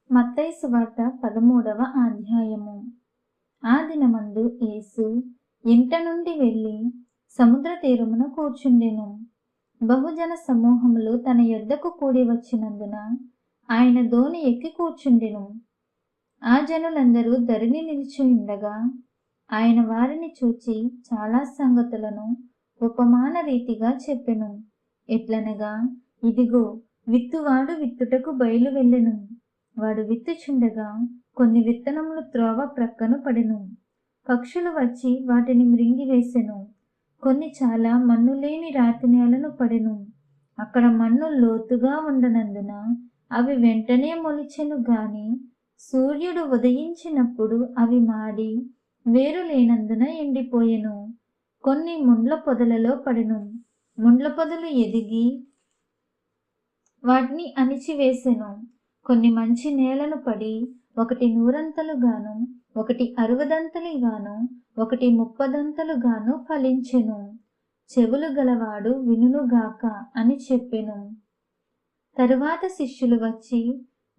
మత్తయి సువార్త 13వ అధ్యాయము. ఆ దినమందు యేసు ఇంట నుండి వెళ్ళి సముద్ర తీరమున కూర్చుండెను. బహుజన సమూహములు తన యొద్దకు కూడి వచ్చినందున ఆయన దోణి ఎక్కి కూర్చుండెను. ఆ జనులందరూ ధరిని నిలిచి ఉండగా ఆయన వారిని చూచి చాలా సంగతులను ఉపమాన రీతిగా చెప్పెను. ఎట్లనగా, ఇదిగో, విత్తువాడు విత్తుటకు బయలు వెళ్ళెను. వాడు విత్తుచుండగా కొన్ని విత్తనములు త్రోవ ప్రక్కను పడెను. పక్షులు వచ్చి వాటిని మృంగివేసెను. కొన్ని చాలా మన్ను లేని రాతి నేలను పడెను. అక్కడ మన్ను లోతుగా ఉండనందున అవి వెంటనే మొలిచెను గాని సూర్యుడు ఉదయించినప్పుడు అవి మాడి వేరు లేనందున ఎండిపోయెను. కొన్ని ముండ్ల పొదలలో పడెను. ముండ్ల పొదలు ఎదిగి వాటిని అణిచివేసెను. కొన్ని మంచి నేలను పడి ఒకటి 100 ఒకటి 60 ఒకటి 30 ఫలించెను. చెవులు గలవాడు వినుగాక అని చెప్పెను. తరువాత శిష్యులు వచ్చి,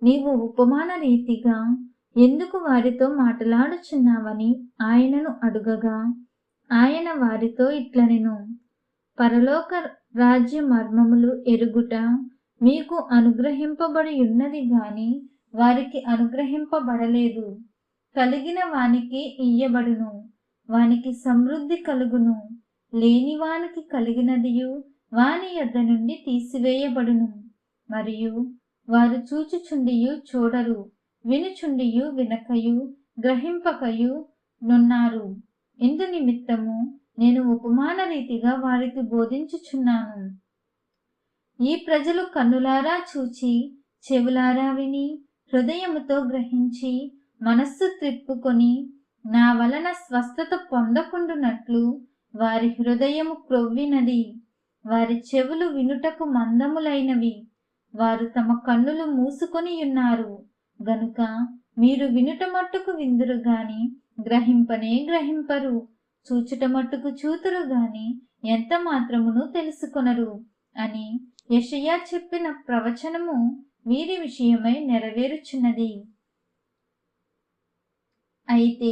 నీవు ఉపమాన రీతిగా ఎందుకు వారితో మాట్లాడుచున్నావని ఆయనను అడుగగా, ఆయన వారితో ఇట్లనెను, పరలోక రాజ్య మర్మములు ఎరుగుట మీకు అనుగ్రహింపబడి ఉన్నది గాని వారికి అనుగ్రహింపబడలేదు. కలిగిన వానికి ఇయ్యబడును, వానికి సమృద్ధి కలుగును. లేని వానికి కలిగినదియు వాని యొద్ద నుండి తీసివేయబడును. మరియు వారు చూచుచుండియు చూడరు, వినుచుండియు వినకయు గ్రహింపకయు నున్నారు. ఇందు నిమిత్తము నేను ఉపమాన రీతిగా వారికి బోధించుచున్నాను. ఈ ప్రజలు కన్నులారా చూచి, చెవులారా విని, హృదయముతో గ్రహించి, మనస్సు త్రిప్పుకొని నా వలన స్వస్థత పొందకుండునట్లు వారి హృదయము క్రొవ్వినది. వారి చెవులు వినుటకు మందములైనవి. వారు తమ కన్నులు మూసుకొని ఉన్నారు గనుక మీరు వినుట మట్టుకు విందురు గాని గ్రహింపనే గ్రహింపరు. చూచుట మట్టుకు చూతురు గాని ఎంత మాత్రమును తెలుసుకొనరు అని యెషయా చెప్పిన ప్రవచనము వీరి విషయమై నెరవేరుచున్నది. అయితే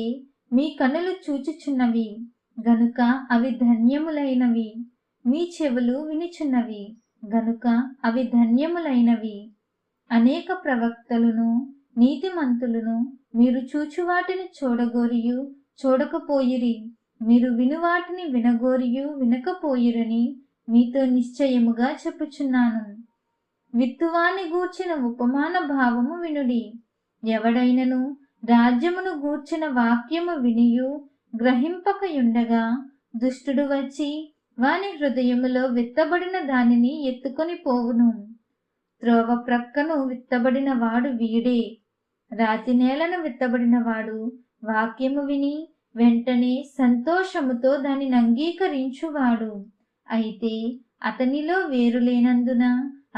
మీ కన్నులు చూచుచున్నవి గనుక అవి ధన్యములైనవి. మీ చెవులు వినుచున్నవి గనుక అవి ధన్యములైనవి. అనేక ప్రవక్తలను నీతిమంతులను మీరు చూచువాటిని చూడగోరియు చూడకపోయిరి, మీరు వినువాటిని వినగోరియు వినకపోయిరని మీతో నిశ్చయముగా చెప్పుచున్నాను. విత్తువాని గూర్చిన ఉపమాన భావము వినుడి. ఎవడైనను రాజ్యమును గూర్చిన వాక్యము వినియు గ్రహింపకయుండగా దుష్టుడు వచ్చి వాని హృదయములో విత్తబడిన దానిని ఎత్తుకొని పోవును. త్రోవ ప్రక్కను విత్తబడిన వాడు వీడే. రాతి నేలను విత్తబడిన వాడు వాక్యము విని వెంటనే సంతోషముతో దానిని అంగీకరించువాడు. అయితే అతనిలో వేరు లేనందున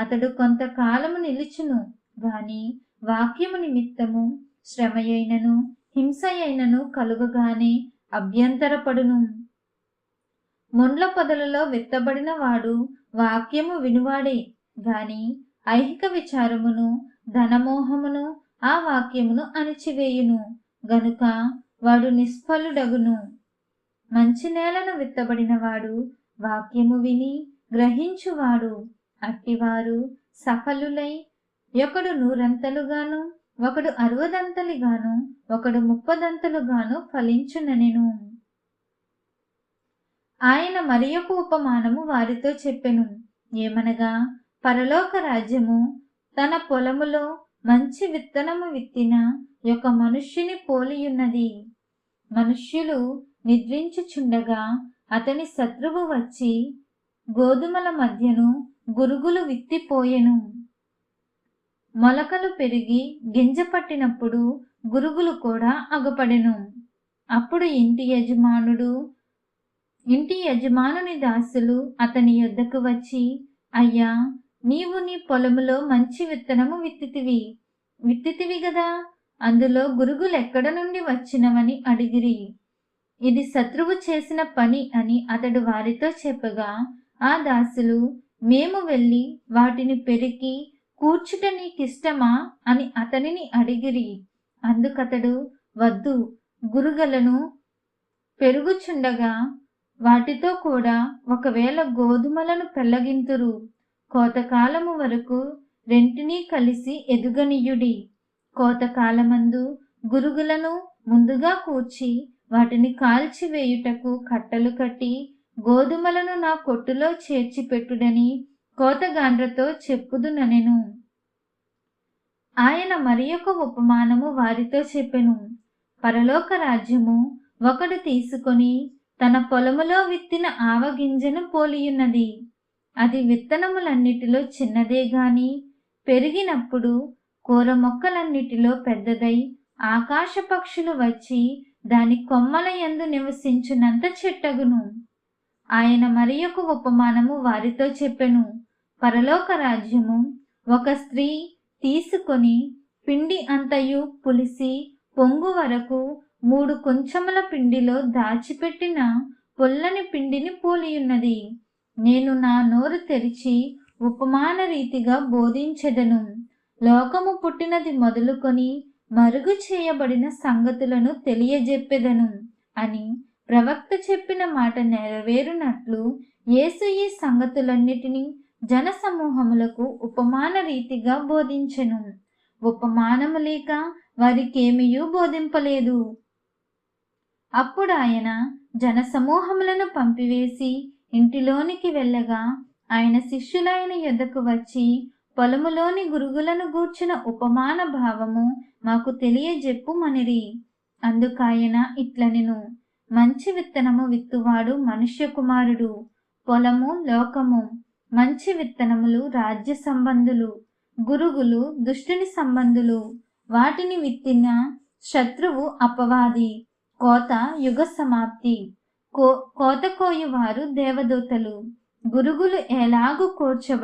అతడు కొంతకాలము నిలుచును గాని వాక్యము నిమిత్తము శ్రమయైనను హింసయైనను కలుగగానే అభ్యంతరపడును. ముండ్ల పొదలలో విత్తబడిన వాడు వాక్యము వినువాడే గాని ఐహిక విచారమును ధనమోహమును ఆ వాక్యమును అణిచివేయును గనుక వాడు నిష్ఫలుడగును. మంచి నేలను విత్తబడిన వాడు వాక్యము విని గ్రహించువాడు. అట్టివారు సఫలులై ఒకడు 100 ఒకడు 60 ఒకడు 30 ఫలించుననెను. ఆయన మరి ఒక ఉపమానము వారితో చెప్పెను. ఏమనగా, పరలోక రాజ్యము తన పొలములో మంచి విత్తనము విత్తిన ఒక మనుష్యుని పోలియున్నది. మనుష్యులు నిద్రించుచుండగా అతని శత్రువు వచ్చి గోధుమల మధ్యను గురుగులు విత్తిపోయెను. మొలకలు పెరిగి గింజ పట్టినప్పుడు గురుగులు కూడా అగపడెను. అప్పుడు ఇంటి యజమానుని దాసులు అతని యొద్దకు వచ్చి, అయ్యా, నీవు నీ పొలములో మంచి విత్తనము విత్తితివి గదా, అందులో గురుగులు ఎక్కడ నుండి వచ్చినవని అడిగిరి. ఇది శత్రువు చేసిన పని అని అతడు వారితో చెప్పగా, ఆ దాసులు, మేము వెళ్ళి వాటిని పెరికి కూర్చుట నీకిష్టమా అని అతనిని అడిగిరి. అందుకతడు, వద్దు, గురుగలను పెరుగుచుండగా వాటితో కూడా ఒకవేళ గోధుమలను పెళ్లగింతురు. కోతకాలము వరకు రెంటినీ కలిసి ఎదుగనియుడి. కోతకాలమందు గురుగులను ముందుగా కూర్చి వాటిని కాల్చివేయుటకు కట్టలు కట్టి గోధుమలను నా కొట్టులో చేర్చి పెట్టుడని కోతగాండ్రతో చెప్పుదుననెను. ఆయన మరి ఒక ఉపమానము వారితో చెప్పెను. పరలోక రాజ్యము ఒకడు తీసుకొని తన పొలములో విత్తిన ఆవగింజను పోలియున్నది. అది విత్తనములన్నిటిలో చిన్నదే గాని పెరిగినప్పుడు కూర మొక్కలన్నిటిలో పెద్దదై ఆకాశ పక్షులు వచ్చి దాని కొమ్మల యందు నివసించునంత చెట్టగును. ఆయన మరి ఒక ఉపమానము వారితో చెప్పెను. పరలోక రాజ్యము ఒక స్త్రీ తీసుకొని పిండి అంతయు పులిసి పొంగు వరకు 3 కొంచెముల పిండిలో దాచిపెట్టిన పొల్లని పిండిని పోలియున్నది. నేను నా నోరు తెరిచి ఉపమాన రీతిగా బోధించెదను. లోకము పుట్టినది మొదలుకొని మరుగు చేయబడిన సంగతులను తెలియజెప్పెదను అని ప్రవక్త చెప్పిన మాట నెరవేరునట్లు యేసు ఈ సంగతులన్నిటినీ జన సమూహములకు ఉపమాన రీతిగా బోధించెను. ఉపమానము లేక వారికేమియూ బోధింపలేదు. అప్పుడు ఆయన జన సమూహములను పంపివేసి ఇంటిలోనికి వెళ్ళగా ఆయన శిష్యులైన యొద్దకు వచ్చి, పొలములోని గురుగులను గూర్చిన ఉపమాన భావము మాకు తెలియజెప్పుమనిరి. అందుకాయన ఇట్లనెను, మంచి విత్తనము విత్తువాడు మనుష్య కుమారుడు. పొలము లోకము. మంచి విత్తనములు రాజ్య సంబంధులు, గురుగులు దుష్టుని సంబంధులు. వాటిని విత్తిన శత్రువు అపవాది. కోత యుగ సమాప్తి. కోత కోయువారు దేవదూతలు. గురుగులు ఎలాగు కూర్చబడి